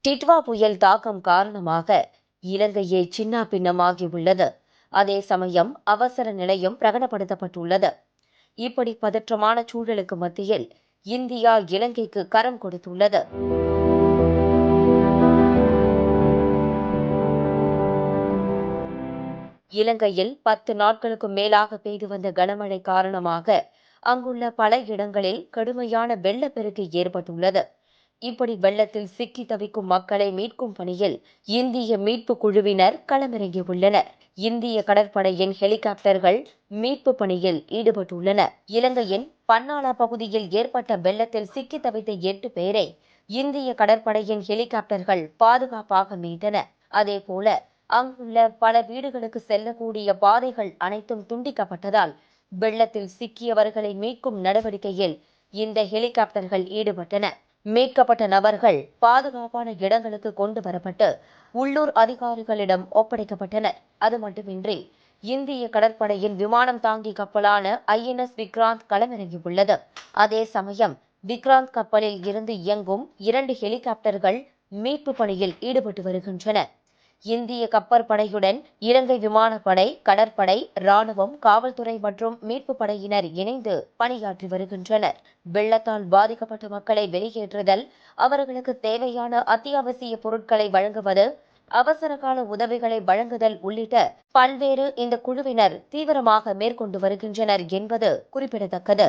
டிட்வா புயல் தாக்கம் காரணமாக இலங்கையே சின்னாபின்னமாகி உள்ளது. அதே சமயம் அவசர நிலையும் பிரகடனப்படுத்தப்பட்டுள்ளது. இப்படி பதற்றமான சூழலுக்கு மத்தியில் இந்தியா இலங்கைக்கு கரம் கொடுத்துள்ளது. இலங்கையில் 10 நாட்களுக்கு மேலாக பெய்து வந்த கனமழை காரணமாக அங்குள்ள பல இடங்களில் கடுமையான வெள்ளப்பெருக்கு ஏற்பட்டுள்ளது. இப்படி வெள்ளத்தில் சிக்கி தவிக்கும் மக்களை மீட்கும் பணியில் இந்திய மீட்பு குழுவினர் களமிறங்கியுள்ளனர். இந்திய கடற்படையின் ஹெலிகாப்டர்கள் மீட்பு பணியில் ஈடுபட்டுள்ளன. இலங்கையின் பன்னாலா பகுதியில் ஏற்பட்ட வெள்ளத்தில் சிக்கி தவித்த 8 பேரை இந்திய கடற்படையின் ஹெலிகாப்டர்கள் பாதுகாப்பாக மீட்டன. அதேபோல அங்குள்ள பல வீடுகளுக்கு செல்லக்கூடிய பாதைகள் அனைத்தும் துண்டிக்கப்பட்டதால் வெள்ளத்தில் சிக்கியவர்களை மீட்கும் நடவடிக்கையில் இந்த ஹெலிகாப்டர்கள் ஈடுபட்டன. மீட்கப்பட்ட நபர்கள் பாதுகாப்பான இடங்களுக்கு கொண்டு வரப்பட்டு உள்ளூர் அதிகாரிகளிடம் ஒப்படைக்கப்பட்டனர். அது மட்டுமின்றி இந்திய கடற்படையின் விமானம் தாங்கி கப்பலான INS விக்ராந்த் களமிறங்கியுள்ளது. அதே சமயம் விக்ராந்த் கப்பலில் இருந்து இயங்கும் 2 ஹெலிகாப்டர்கள் மீட்பு பணியில் ஈடுபட்டு வருகின்றன. இந்திய கப்பற்படையுடன் இலங்கை விமானப்படை, கடற்படை, ராணுவம், காவல்துறை மற்றும் மீட்பு படையினர் இணைந்து பணியாற்றி வருகின்றனர். வெள்ளத்தால் பாதிக்கப்பட்ட மக்களை வெளியேற்றுதல், அவர்களுக்கு தேவையான அத்தியாவசிய பொருட்களை வழங்குவது, அவசரகால உதவிகளை வழங்குதல் உள்ளிட்ட பல்வேறு இந்த குழுவினர் தீவிரமாக மேற்கொண்டு வருகின்றனர் என்பது குறிப்பிடத்தக்கது.